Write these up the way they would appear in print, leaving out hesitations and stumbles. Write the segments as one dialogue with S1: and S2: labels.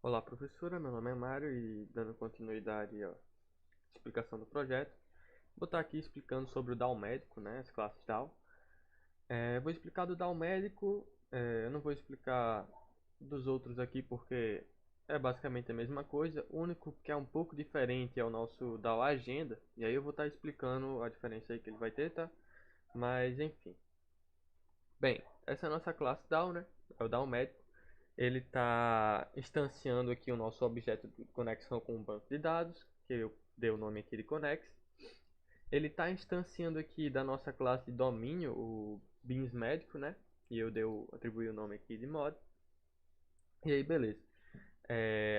S1: Olá, professora. Meu nome é Mário e dando continuidade à explicação do projeto, vou estar aqui explicando sobre o DAO médico, né, as classes DAO. Vou explicar do DAO médico, eu não vou explicar dos outros aqui porque é basicamente a mesma coisa. O único que é um pouco diferente é o nosso DAO Agenda, e aí eu vou estar explicando a diferença aí que ele vai ter, tá? Mas enfim. Bem, essa é a nossa classe DAO, né? É o DAO médico. Ele está instanciando aqui o nosso objeto de conexão com o banco de dados, que eu dei o nome aqui de Connex. Ele está instanciando aqui da nossa classe de domínio o Beans médico, né? E eu atribuí o nome aqui de mod. E aí, beleza.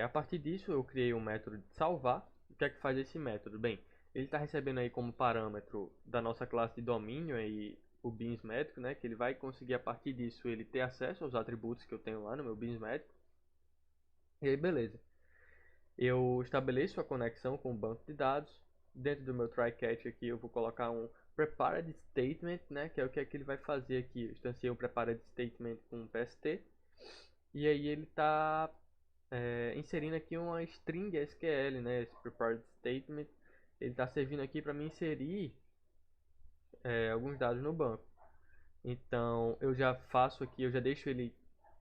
S1: A partir disso, eu criei um método de salvar. O que é que faz esse método? Bem, ele está recebendo aí como parâmetro da nossa classe de domínio aí o Beans médico, né? Que ele vai conseguir a partir disso ele ter acesso aos atributos que eu tenho lá no meu Beans médico. E aí, beleza. Eu estabeleço a conexão com o banco de dados. Dentro do meu try catch aqui eu vou colocar um prepared statement, né, que é que ele vai fazer aqui. Eu instanciei um prepared statement com um PST. E aí ele está inserindo aqui uma string SQL, né, esse prepared statement. Ele está servindo aqui para me inserir alguns dados no banco. Então eu já faço aqui, eu já deixo ele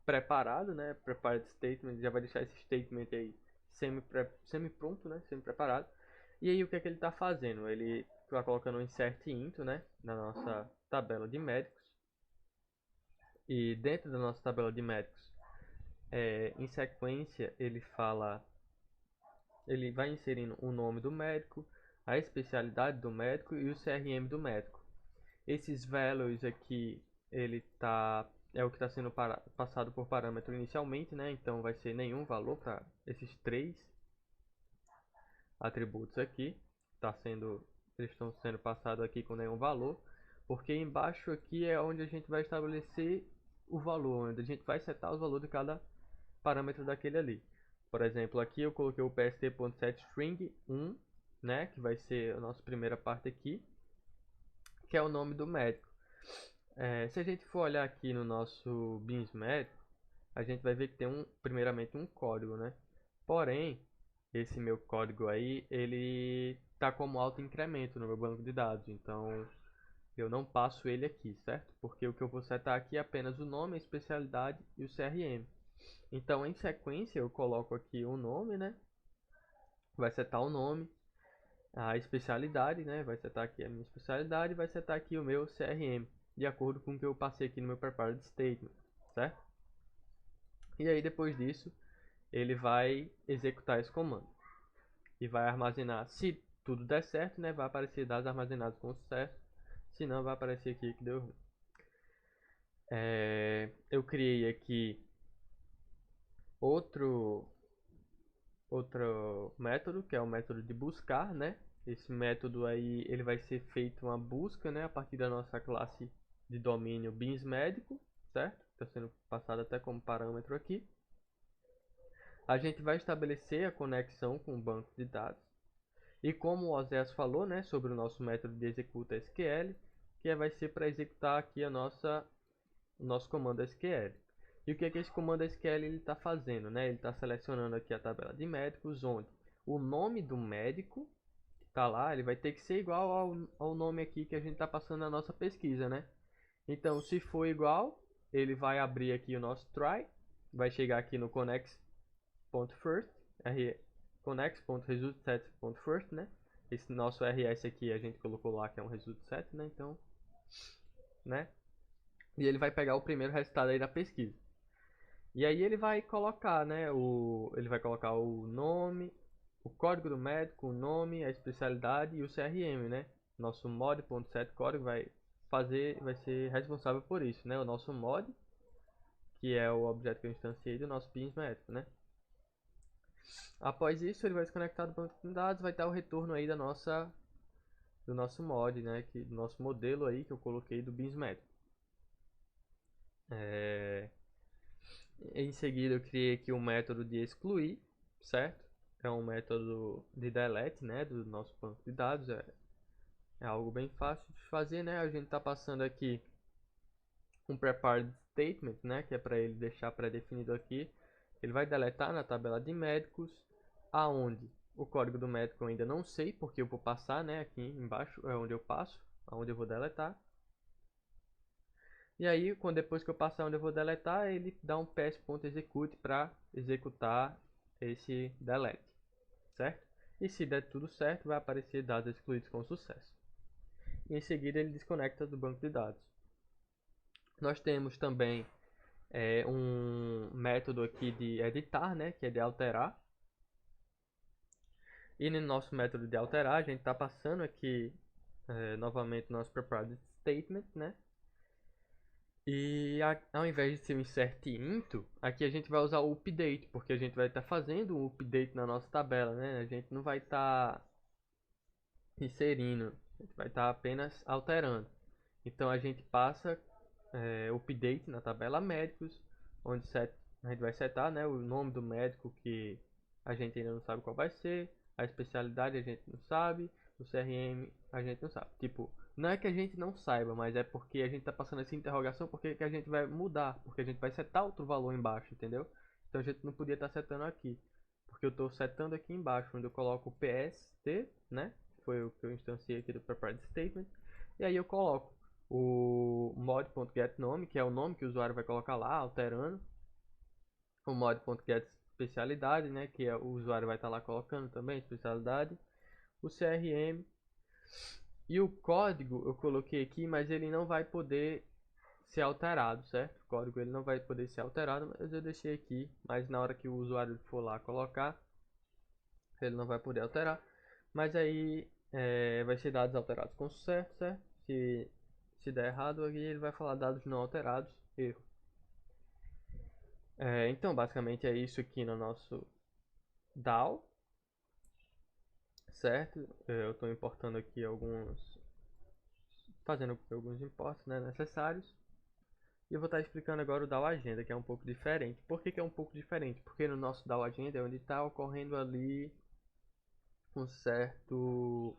S1: preparado, né? Prepared statement, já vai deixar esse statement aí semi-pronto, né? Semi-preparado. E aí o que é que ele está fazendo? Ele está colocando um insert into, né? Na nossa tabela de médicos. E dentro da nossa tabela de médicos, em sequência, ele vai inserindo o nome do médico, a especialidade do médico e o CRM do médico. Esses values aqui, é o que está sendo passado por parâmetro inicialmente, né? Então vai ser nenhum valor para esses três atributos aqui. Eles estão sendo passados aqui com nenhum valor, porque embaixo aqui é onde a gente vai estabelecer o valor, onde a gente vai setar os valores de cada parâmetro daquele ali. Por exemplo, aqui eu coloquei o pst.setString 1, né? Que vai ser a nossa primeira parte aqui, que é o nome do médico. Se a gente for olhar aqui no nosso Beans médico, a gente vai ver que tem primeiramente um código, né? Porém, esse meu código aí, ele tá como auto incremento no meu banco de dados, então eu não passo ele aqui, certo? Porque o que eu vou setar aqui é apenas o nome, a especialidade e o CRM. Então, em sequência, eu coloco aqui o nome, né? Vai setar o nome, a especialidade, né? Vai setar aqui a minha especialidade, vai setar aqui o meu CRM, de acordo com o que eu passei aqui no meu prepared statement, certo? E aí depois disso, ele vai executar esse comando e vai armazenar. Se tudo der certo, né? Vai aparecer dados armazenados com sucesso. Se não, vai aparecer aqui que deu ruim. Eu criei aqui outro outro método, que é o método de buscar, né? Esse método aí, ele vai ser feito uma busca, né, a partir da nossa classe de domínio Beans médico, certo? Está sendo passado até como parâmetro aqui. A gente vai estabelecer a conexão com o banco de dados. E como o Oséias falou, né, sobre o nosso método de executa SQL, que vai ser para executar aqui o nosso comando SQL. E o que é que esse comando SQL ele está fazendo, né? Ele está selecionando aqui a tabela de médicos, onde o nome do médico que está lá, ele vai ter que ser igual ao nome aqui que a gente está passando na nossa pesquisa, né? Então, se for igual, ele vai abrir aqui o nosso try, vai chegar aqui no connect.first, connect.resultSet.first, né? Esse nosso RS aqui a gente colocou lá que é um resultSet, né? Então, né? E ele vai pegar o primeiro resultado aí da pesquisa. E aí ele vai colocar, né, ele vai colocar o nome, o código do médico, o nome, a especialidade e o CRM, né? Nosso mod.setCódigo vai ser responsável por isso, né? O nosso mod, que é o objeto que eu instanciei do nosso Beans médico, né? Após isso, ele vai se conectar do banco de dados, vai dar o retorno aí do nosso mod, né? Do nosso modelo aí que eu coloquei do Beans médico. Em seguida eu criei aqui um método de excluir, certo? É um método de delete, né, do nosso banco de dados. É algo bem fácil de fazer, né? A gente está passando aqui um prepared statement, né, que é para ele deixar pré-definido aqui. Ele vai deletar na tabela de médicos, aonde o código do médico eu ainda não sei, porque eu vou passar, né, aqui embaixo é onde eu passo, aonde eu vou deletar. E aí, depois que eu passar onde eu vou deletar, ele dá um ps.execute para executar esse delete, certo? E se der tudo certo, vai aparecer dados excluídos com sucesso. E em seguida ele desconecta do banco de dados. Nós temos também um método aqui de editar, né, que é de alterar. E no nosso método de alterar, a gente está passando aqui novamente nosso prepared statement, né? E ao invés de ser um insert into, aqui a gente vai usar o update, porque a gente vai estar fazendo um update na nossa tabela, né? A gente não vai estar inserindo, a gente vai estar apenas alterando. Então a gente passa update na tabela médicos, onde a gente vai setar, né, o nome do médico que a gente ainda não sabe qual vai ser, a especialidade a gente não sabe, o CRM a gente não sabe. Tipo, não é que a gente não saiba, mas é porque a gente está passando essa interrogação porque que a gente vai mudar, porque a gente vai setar outro valor embaixo, entendeu? Então a gente não podia estar setando aqui, porque eu estou setando aqui embaixo, onde eu coloco o PST, né? Foi o que eu instanciei aqui do prepared statement, e aí eu coloco o mod.getNome, que é o nome que o usuário vai colocar lá, alterando. O mod.getSpecialidade, né, que o usuário vai estar lá colocando também, especialidade. O CRM. E o código eu coloquei aqui, mas ele não vai poder ser alterado, certo? O código ele não vai poder ser alterado, mas eu deixei aqui. Mas na hora que o usuário for lá colocar, ele não vai poder alterar. Mas aí vai ser dados alterados com sucesso, certo? Se der errado aqui, ele vai falar dados não alterados, erro. Então, basicamente é isso aqui no nosso DAO, certo? Eu estou importando aqui fazendo alguns importes, né, necessários. E eu vou estar explicando agora o DAO Agenda, que é um pouco diferente. Por que é um pouco diferente? Porque no nosso DAO Agenda é onde está ocorrendo ali um certo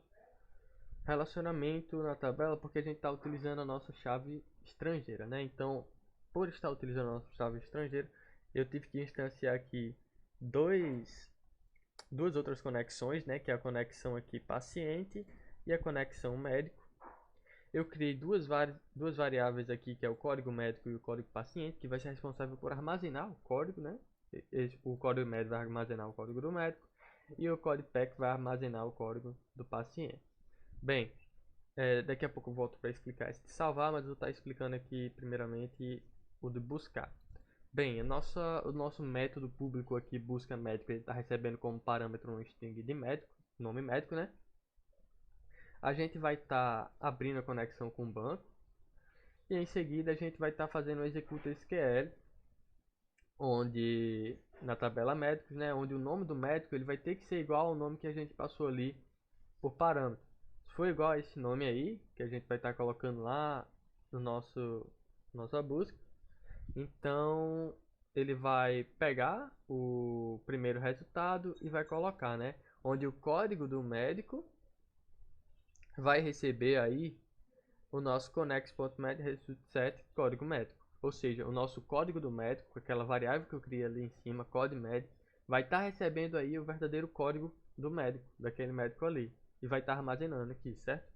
S1: relacionamento na tabela, porque a gente está utilizando a nossa chave estrangeira, né? Então, por estar utilizando a nossa chave estrangeira, eu tive que instanciar aqui duas outras conexões, né? Que é a conexão aqui paciente e a conexão médico. Eu criei duas variáveis aqui, que é o código médico e o código paciente, que vai ser responsável por armazenar o código, né? O código médico vai armazenar o código do médico e o código pack vai armazenar o código do paciente. Bem, daqui a pouco eu volto para explicar esse de salvar, mas eu vou estar explicando aqui primeiramente o de buscar. Bem, o nosso método público aqui, busca médico, ele está recebendo como parâmetro um string de médico, nome médico, né? A gente vai estar abrindo a conexão com o banco e em seguida a gente vai estar fazendo o execute SQL, onde na tabela médicos, né, onde o nome do médico ele vai ter que ser igual ao nome que a gente passou ali por parâmetro. Se for igual a esse nome aí, que a gente vai estar colocando lá no nossa busca, então ele vai pegar o primeiro resultado e vai colocar, né? Onde o código do médico vai receber aí o nosso connect.medResultSet código médico. Ou seja, o nosso código do médico, aquela variável que eu criei ali em cima, código médico, vai estar recebendo aí o verdadeiro código do médico, daquele médico ali. E vai estar armazenando aqui, certo?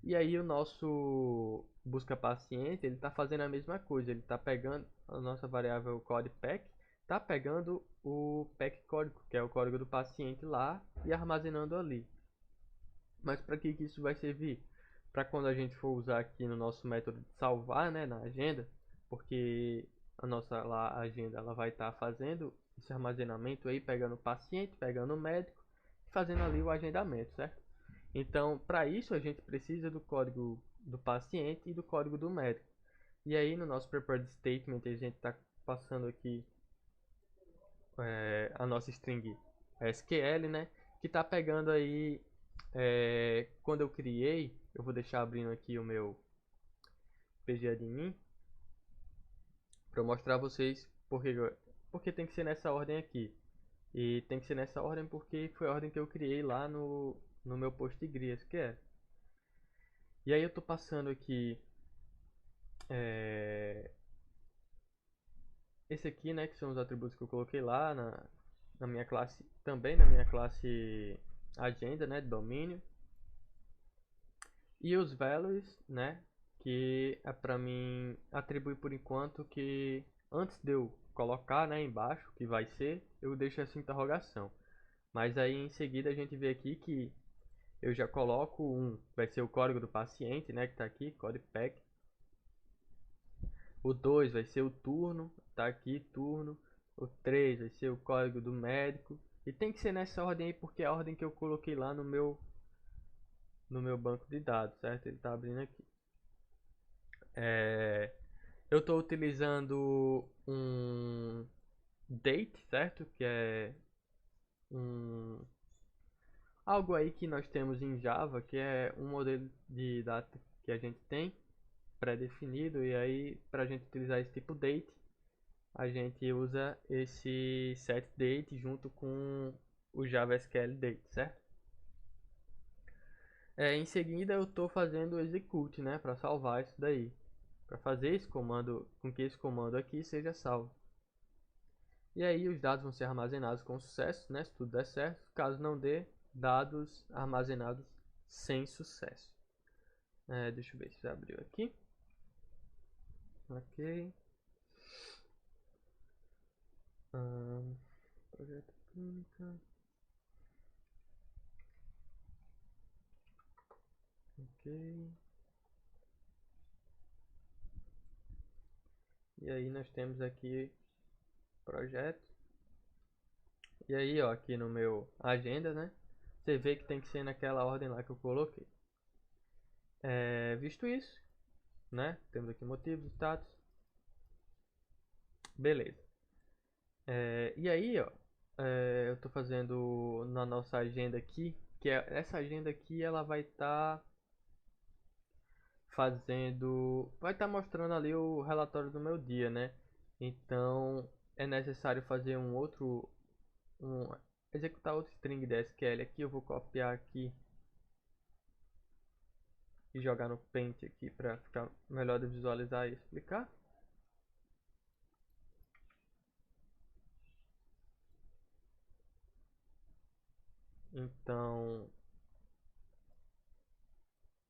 S1: E aí o nosso busca paciente, ele está fazendo a mesma coisa, ele está pegando a nossa variável codepack, está pegando o pack código, que é o código do paciente lá, e armazenando ali. Mas para que isso vai servir? Para quando a gente for usar aqui no nosso método de salvar, né, na agenda, porque a nossa lá, agenda ela vai estar fazendo esse armazenamento aí, pegando o paciente, pegando o médico, fazendo ali o agendamento, certo? Então, para isso a gente precisa do código do paciente e do código do médico. E aí no nosso prepared statement a gente está passando aqui a nossa string SQL, né? Que está pegando aí quando eu criei, eu vou deixar abrindo aqui o meu pgadmin para mostrar a vocês porque tem que ser nessa ordem aqui. E tem que ser nessa ordem porque foi a ordem que eu criei lá no meu PostgreSQL. E aí eu estou passando aqui esse aqui, né, que são os atributos que eu coloquei lá na minha classe, também na minha classe agenda, né, de domínio. E os values, né, que é para mim atribuir por enquanto que antes de eu colocar, né, embaixo que vai ser, eu deixo essa interrogação. Mas aí em seguida a gente vê aqui que eu já coloco vai ser o código do paciente, né, que está aqui, codepec. O 2 vai ser o turno, tá aqui, turno. O 3 vai ser o código do médico. E tem que ser nessa ordem aí, porque é a ordem que eu coloquei lá no meu banco de dados, certo? Ele tá abrindo aqui. Eu estou utilizando um date, certo? Que é um algo aí que nós temos em Java, que é um modelo de data que a gente tem pré-definido, e aí para a gente utilizar esse tipo date, a gente usa esse setDate junto com o JavaSQL date, certo? Em seguida eu estou fazendo o execute, né, para salvar isso daí, para fazer esse comando, com que esse comando aqui seja salvo. E aí os dados vão ser armazenados com sucesso, né, se tudo der certo. Caso não dê, dados armazenados sem sucesso. Deixa eu ver se já abriu aqui. Ok. Projeto clínica. Ok. E aí nós temos aqui projeto. E aí, ó, aqui no meu agenda, né? Você vê que tem que ser naquela ordem lá que eu coloquei. Visto isso, né? Temos aqui motivos, status. Beleza. E aí, ó, eu tô fazendo na nossa agenda aqui, que essa agenda aqui, ela vai estar vai estar mostrando ali o relatório do meu dia, né? Então, é necessário fazer executar outro string da SQL aqui. Eu vou copiar aqui e jogar no Paint aqui para ficar melhor de visualizar e explicar. Então,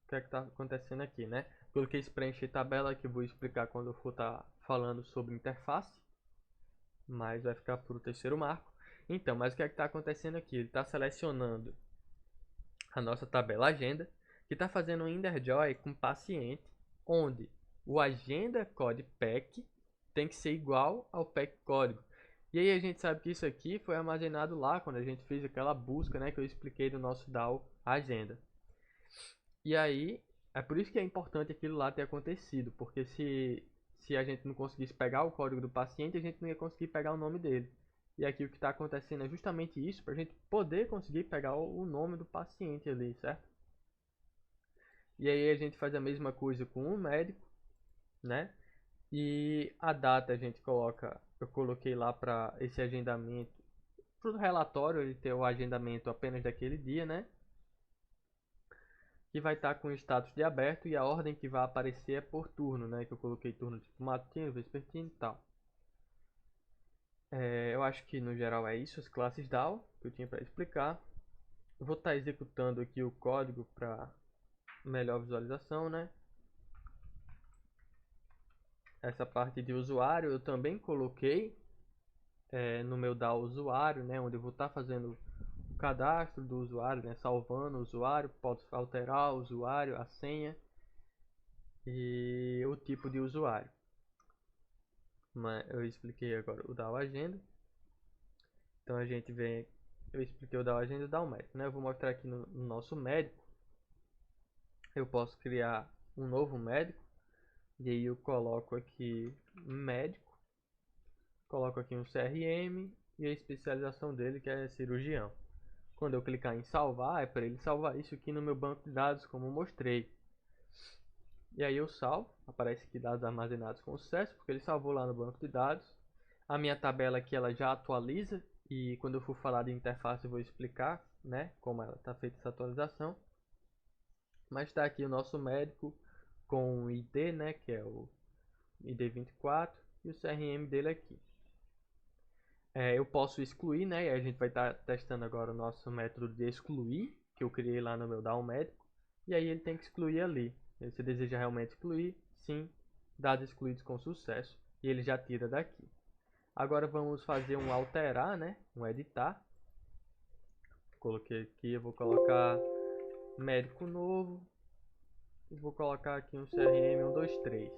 S1: o que é que está acontecendo aqui, né? Coloquei esse preencher tabela que eu vou explicar quando eu for estar falando sobre interface, mas vai ficar para o terceiro marco. Então, mas o que é que está acontecendo aqui? Ele está selecionando a nossa tabela agenda, que está fazendo um InderJoy com paciente, onde o agenda code pack tem que ser igual ao pack código. E aí a gente sabe que isso aqui foi armazenado lá quando a gente fez aquela busca, né, que eu expliquei do nosso DAO agenda. E aí é por isso que é importante aquilo lá ter acontecido, porque se a gente não conseguisse pegar o código do paciente, a gente não ia conseguir pegar o nome dele. E aqui o que está acontecendo é justamente isso, para a gente poder conseguir pegar o nome do paciente ali, certo? E aí a gente faz a mesma coisa com o médico, né? E a data a gente coloca, eu coloquei lá para esse agendamento, para o relatório ele ter o agendamento apenas daquele dia, né? Que vai estar com o status de aberto e a ordem que vai aparecer é por turno, né? Que eu coloquei turno tipo matutino, vespertino e tal. Eu acho que no geral é isso, as classes DAO que eu tinha para explicar. Eu vou estar executando aqui o código para melhor visualização, né? Essa parte de usuário eu também coloquei no meu DAO usuário, né? Onde eu vou estar fazendo o cadastro do usuário, né? Salvando o usuário, posso alterar o usuário, a senha e o tipo de usuário. Mas eu expliquei agora o DAO agenda. Então a gente vem, eu expliquei o DAO agenda e o DAO médico, né? Eu vou mostrar aqui no nosso médico. Eu posso criar um novo médico. E aí eu coloco aqui médico. Coloco aqui um CRM e a especialização dele que é cirurgião. Quando eu clicar em salvar, é para ele salvar isso aqui no meu banco de dados, como eu mostrei. E aí eu salvo, aparece aqui dados armazenados com sucesso, porque ele salvou lá no banco de dados. A minha tabela aqui ela já atualiza, e quando eu for falar de interface eu vou explicar, né, como ela está feita essa atualização. Mas está aqui o nosso médico com o ID, né, que é o ID 24, e o CRM dele aqui. Eu posso excluir, né? E a gente vai estar testando agora o nosso método de excluir, que eu criei lá no meu DAO médico. E aí ele tem que excluir ali. Você deseja realmente excluir? Sim. Dados excluídos com sucesso. E ele já tira daqui. Agora vamos fazer um alterar, né? Um editar. Coloquei aqui, eu vou colocar médico novo. E vou colocar aqui um CRM 123.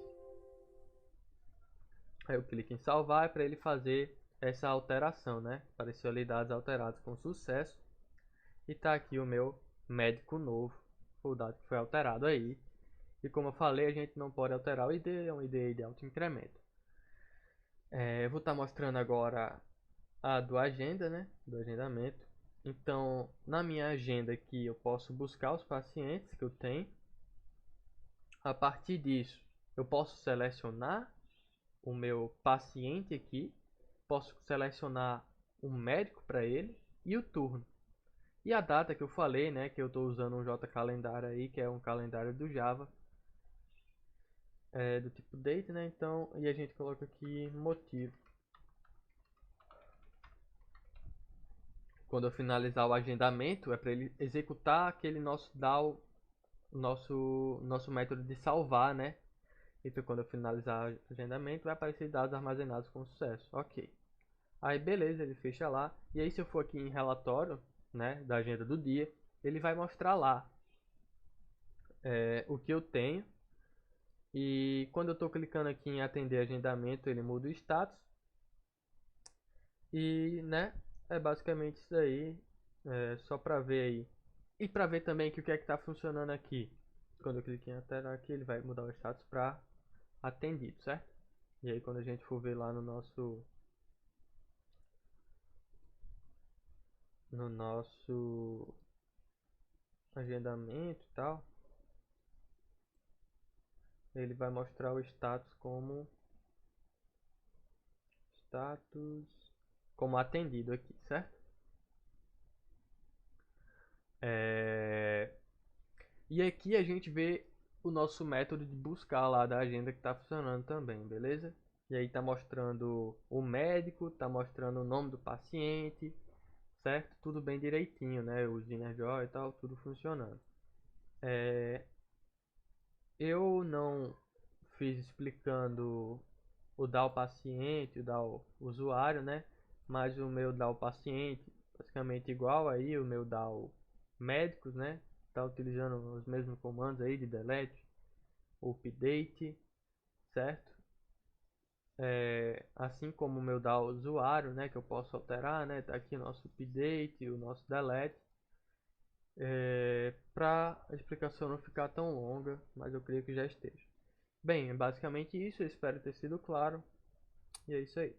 S1: Aí eu clico em salvar para ele fazer essa alteração, né? Apareceu ali dados alterados com sucesso. E tá aqui o meu médico novo, o dado que foi alterado aí. E como eu falei, a gente não pode alterar o ID, é um ID de alto incremento. Eu vou estar mostrando agora a do agenda, né? Do agendamento. Então, na minha agenda aqui, eu posso buscar os pacientes que eu tenho. A partir disso, eu posso selecionar o meu paciente aqui, posso selecionar um médico para ele e o turno. E a data que eu falei, né, que eu estou usando um JCalendário aí, que é um calendário do Java, do tipo date, né? Então, e a gente coloca aqui motivo. Quando eu finalizar o agendamento, é para ele executar aquele nosso DAO, nosso método de salvar, né? Então, quando eu finalizar o agendamento, vai aparecer dados armazenados com sucesso. Ok. Aí, beleza, ele fecha lá. E aí, se eu for aqui em relatório, né, da agenda do dia, ele vai mostrar lá o que eu tenho. E quando eu estou clicando aqui em atender agendamento, ele muda o status. E, né, é basicamente isso aí. Só para ver aí. E para ver também que o que é que está funcionando aqui. Quando eu clico em alterar aqui, ele vai mudar o status para atendido, certo? E aí quando a gente for ver lá no nosso agendamento e tal, ele vai mostrar o status status como atendido aqui, certo? E aqui a gente vê o nosso método de buscar lá da agenda que está funcionando também, beleza? E aí tá mostrando o médico, tá mostrando o nome do paciente, certo? Tudo bem direitinho, né? O Synerjoy e tal, tudo funcionando. Eu não fiz explicando o DAO paciente, o DAO usuário, né? Mas o meu DAO paciente, basicamente igual aí, o meu DAO médicos, né? Tá utilizando os mesmos comandos aí de delete, update, certo? Assim como o meu DAO usuário, né? Que eu posso alterar, né? Tá aqui o nosso update, o nosso delete. Para a explicação não ficar tão longa, mas eu creio que já esteja. Bem, é basicamente isso. Eu espero ter sido claro. E é isso aí.